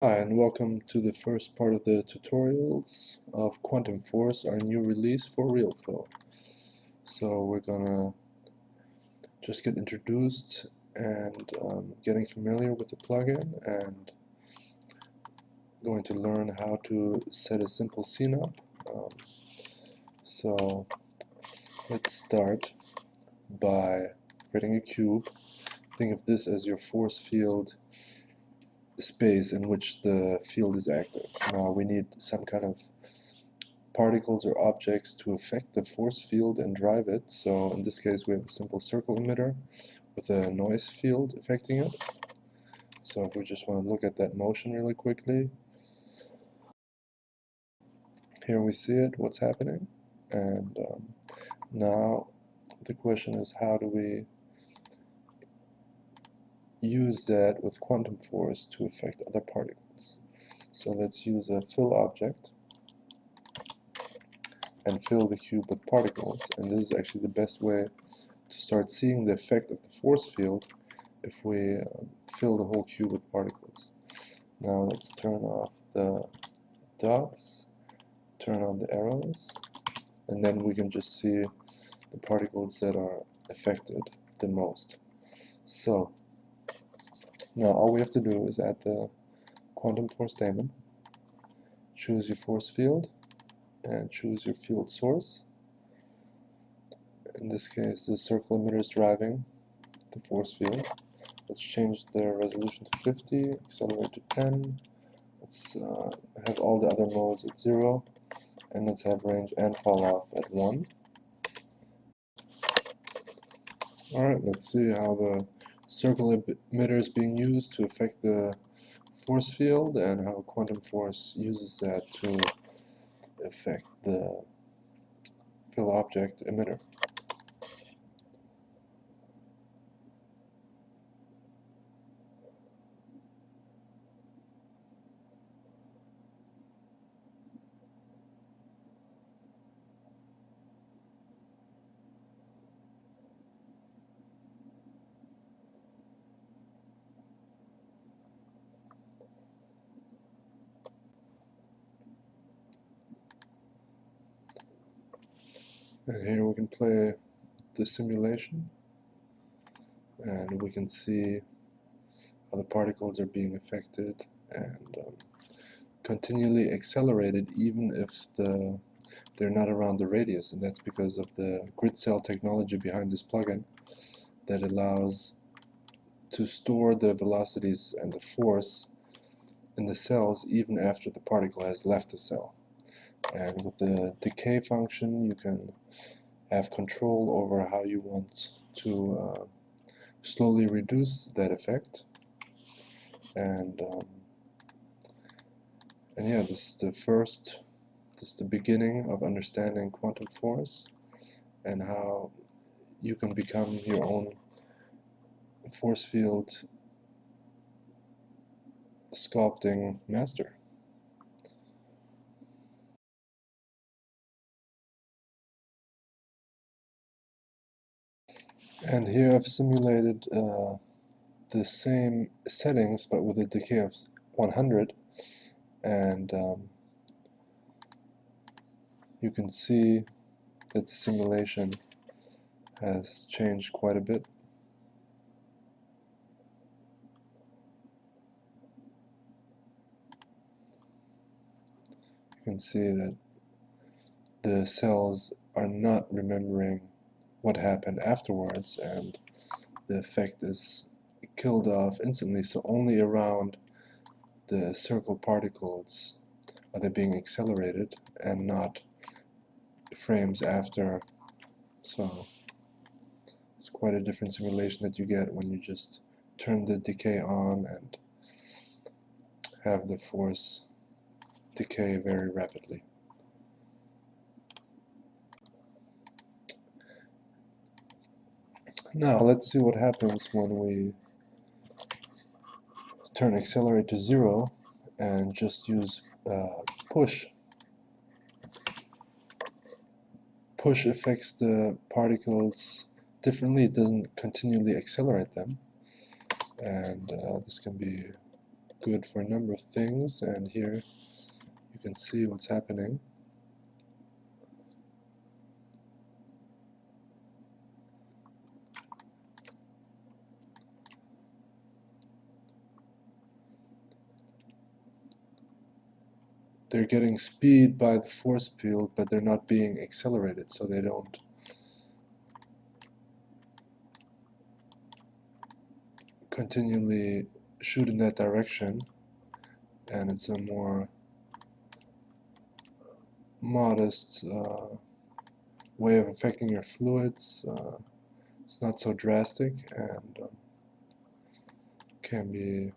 Hi, and welcome to the first part of the tutorials of Quantum Force, our new release for Reaalflow. So we're gonna just get introduced and getting familiar with the plugin, and going to learn how to set a simple scene up. So let's start by creating a cube. Think of this as your force field space in which the field is active. Now we need some kind of particles or objects to affect the force field and drive it. So in this case we have a simple circle emitter with a noise field affecting it. So if we just want to look at that motion really quickly, here we see it, what's happening. And now the question is, how do we use that with quantum force to affect other particles? So let's use a fill object and fill the cube with particles, and this is actually the best way to start seeing the effect of the force field if we fill the whole cube with particles. Now let's turn off the dots, turn on the arrows, and then we can just see the particles that are affected the most. So now all we have to do is add the quantum force daemon, choose your force field, and choose your field source. In this case, the circle emitter is driving the force field. Let's change the resolution to 50, accelerate to 10. Let's have all the other modes at 0, and let's have range and fall off at 1. Alright, let's see how the circle emitter is being used to affect the force field, and how quantum force uses that to affect the fill object emitter. And here we can play the simulation, and we can see how the particles are being affected and continually accelerated even if they're not around the radius, and that's because of the grid cell technology behind this plugin that allows to store the velocities and the force in the cells even after the particle has left the cell. And with the decay function you can have control over how you want to slowly reduce that effect. And yeah, this is the beginning of understanding quantum force and how you can become your own force field sculpting master. And here I've simulated the same settings but with a decay of 100, and you can see that the simulation has changed quite a bit. You can see that the cells are not remembering what happened afterwards, and the effect is killed off instantly, so only around the circle particles are they being accelerated and not frames after. So it's quite a different simulation that you get when you just turn the decay on and have the force decay very rapidly. Now let's see what happens when we turn accelerate to 0 and just use push. Push affects the particles differently. It doesn't continually accelerate them, and this can be good for a number of things, and here you can see what's happening. They're getting speed by the force field, but they're not being accelerated, so they don't continually shoot in that direction, and it's a more modest way of affecting your fluids. It's not so drastic, and can be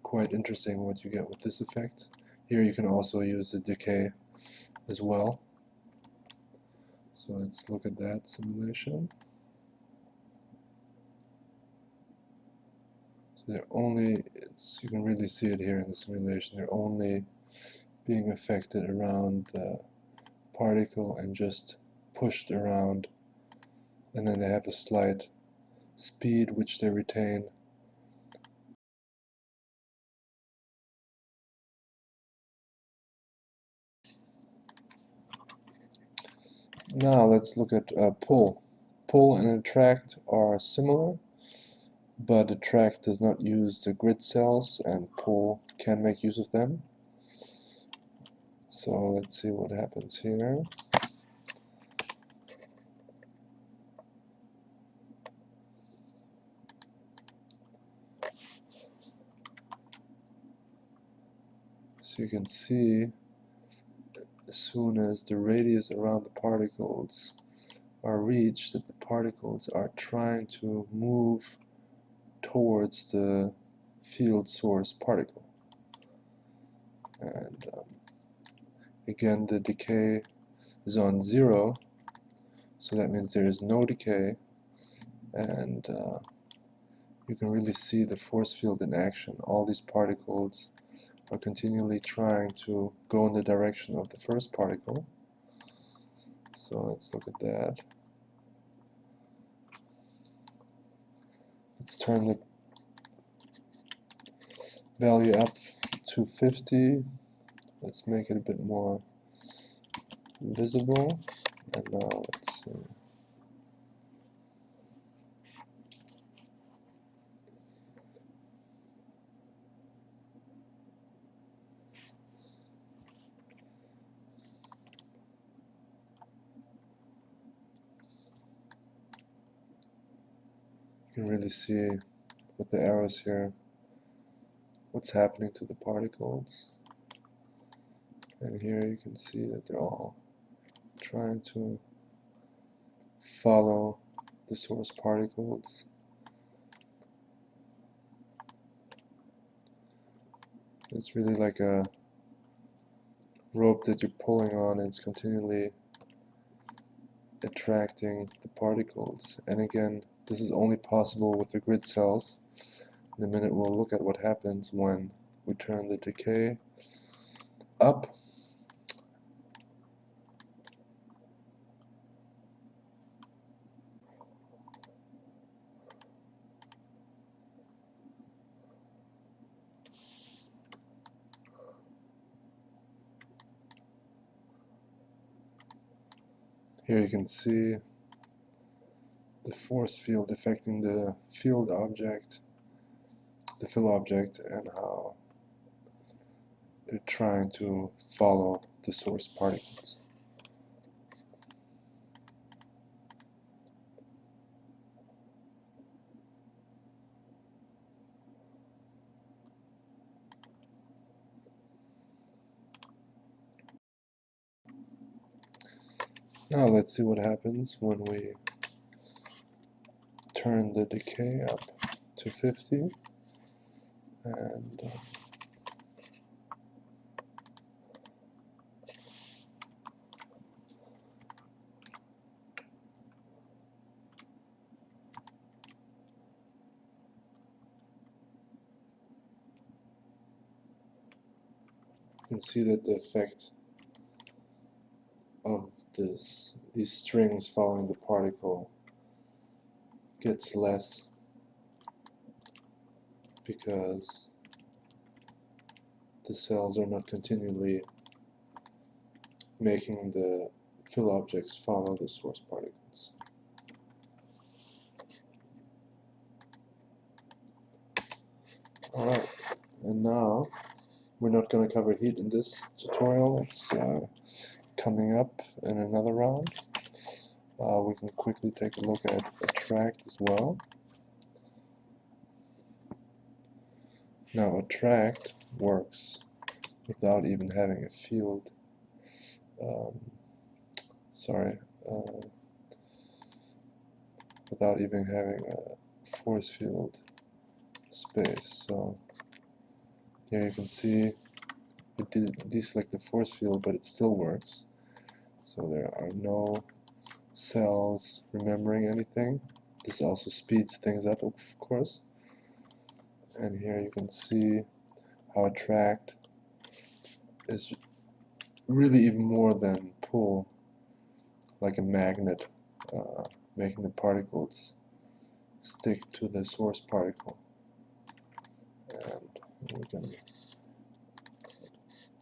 quite interesting what you get with this effect. Here you can also use the decay as well. So let's look at that simulation. So they're only, you can really see it here in the simulation, they're only being affected around the particle and just pushed around, and then they have a slight speed which they retain. Now let's look at pull. Pull and attract are similar, but attract does not use the grid cells and pull can make use of them. So let's see what happens here. So you can see as soon as the radius around the particles are reached, that the particles are trying to move towards the field source particle. And again, the decay is on 0, so that means there is no decay, and you can really see the force field in action. All these particles are continually trying to go in the direction of the first particle. So let's look at that. Let's turn the value up to 50. Let's make it a bit more visible. And now let's see. You can really see with the arrows here what's happening to the particles. And here you can see that they're all trying to follow the source particles. It's really like a rope that you're pulling on, and it's continually attracting the particles. And again, this is only possible with the grid cells. In a minute we'll look at what happens when we turn the decay up. Here you can see the force field affecting the field object, the fill object, and how they're trying to follow the source particles. Now let's see what happens when we turn the decay up to 50, and you can see that the effect of these strings following the particle gets less, because the cells are not continually making the fill objects follow the source particles. Alright, and now we're not going to cover heat in this tutorial. It's coming up in another round. We can quickly take a look at attract as well. Now attract works without even having a field, without even having a force field space. So here you can see we deselect the force field, but it still works. So there are no cells remembering anything. This also speeds things up, of course. And here you can see how attract is really even more than pull, like a magnet, making the particles stick to the source particle. And we can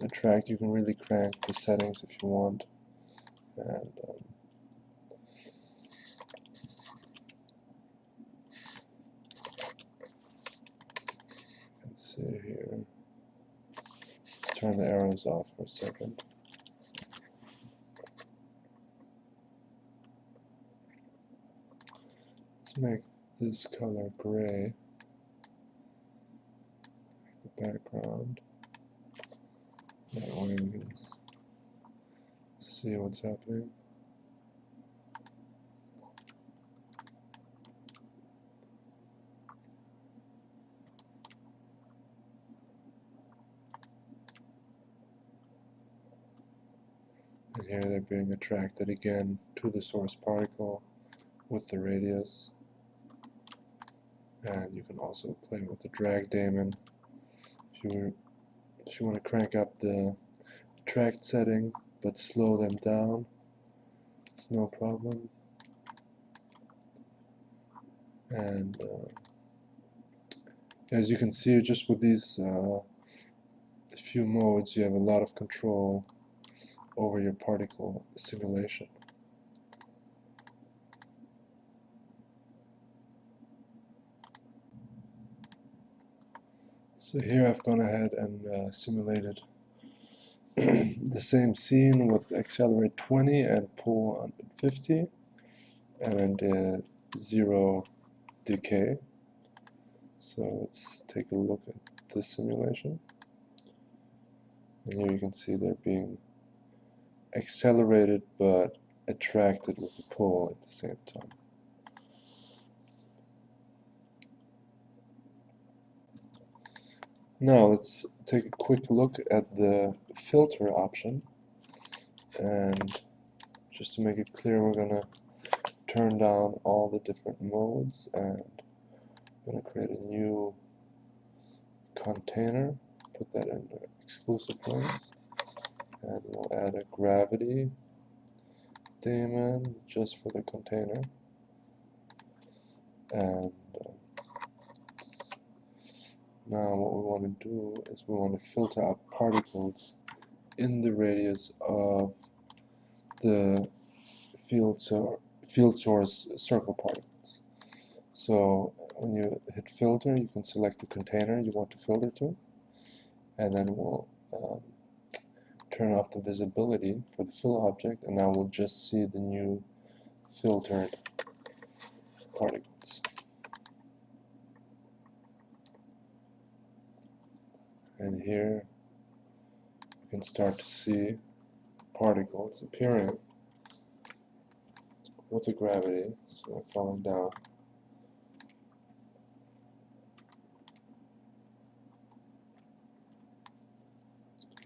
attract, you can really crank the settings if you want. And let's see here. Let's turn the arrows off for a second. Let's make this color gray, the background. That way we can see what's happening. And here they're being attracted again to the source particle with the radius. And you can also play with the drag daemon. If you want to crank up the attract setting but slow them down, it's no problem. And as you can see, just with these few modes, you have a lot of control over your particle simulation. So here I've gone ahead and simulated the same scene with accelerate 20 and pull 150, and then did 0 decay. So let's take a look at this simulation. And here you can see they're being accelerated but attracted with the pull at the same time. Now let's take a quick look at the filter option, and just to make it clear, we're going to turn down all the different modes, and I'm going to create a new container, put that under exclusive links, and we'll add a gravity daemon just for the container. And now what we want to do is we want to filter out particles in the radius of the field source circle particles. So when you hit filter, you can select the container you want to filter to, and then we'll turn off the visibility for the fill object, and now we'll just see the new filtered particles. And here you can start to see particles appearing with the gravity, so they're falling down.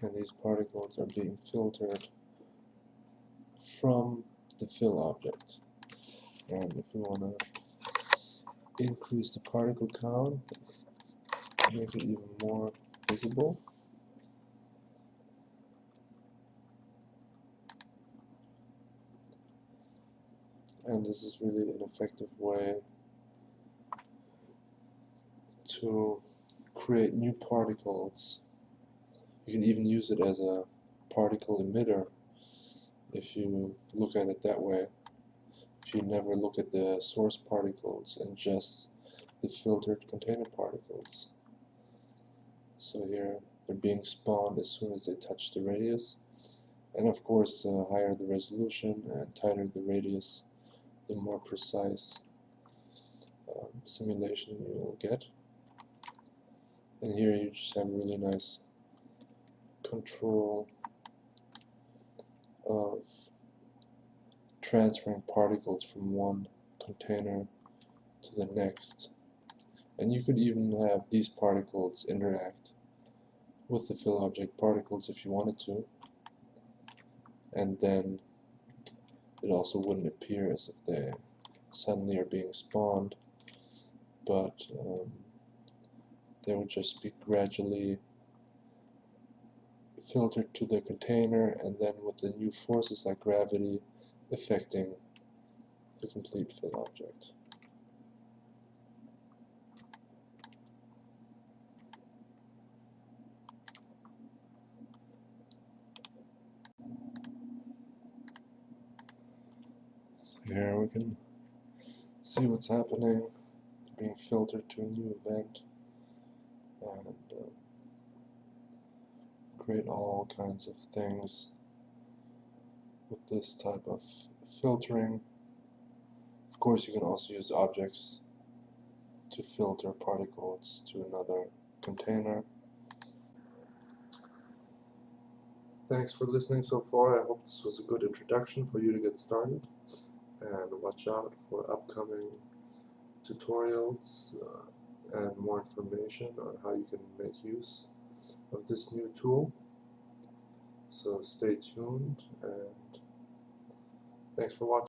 And these particles are being filtered from the fill object. And if you want to increase the particle count, make it even more visible, and this is really an effective way to create new particles You can even use it as a particle emitter if you look at it that way. If you never look at the source particles and just the filtered container particles. So here they're being spawned as soon as they touch the radius. And of course, the higher the resolution and tighter the radius, the more precise simulation you will get. And here you just have a really nice control of transferring particles from one container to the next. And you could even have these particles interact with the fill object particles if you wanted to, and then it also wouldn't appear as if they suddenly are being spawned, but they would just be gradually filtered to the container, and then with the new forces like gravity affecting the complete fill object. So here we can see what's happening, being filtered to a new event, and create all kinds of things with this type of filtering. Of course, you can also use objects to filter particles to another container. Thanks for listening so far. I hope this was a good introduction for you to get started, and watch out for upcoming tutorials and more information on how you can make use of this new tool. So stay tuned, and thanks for watching.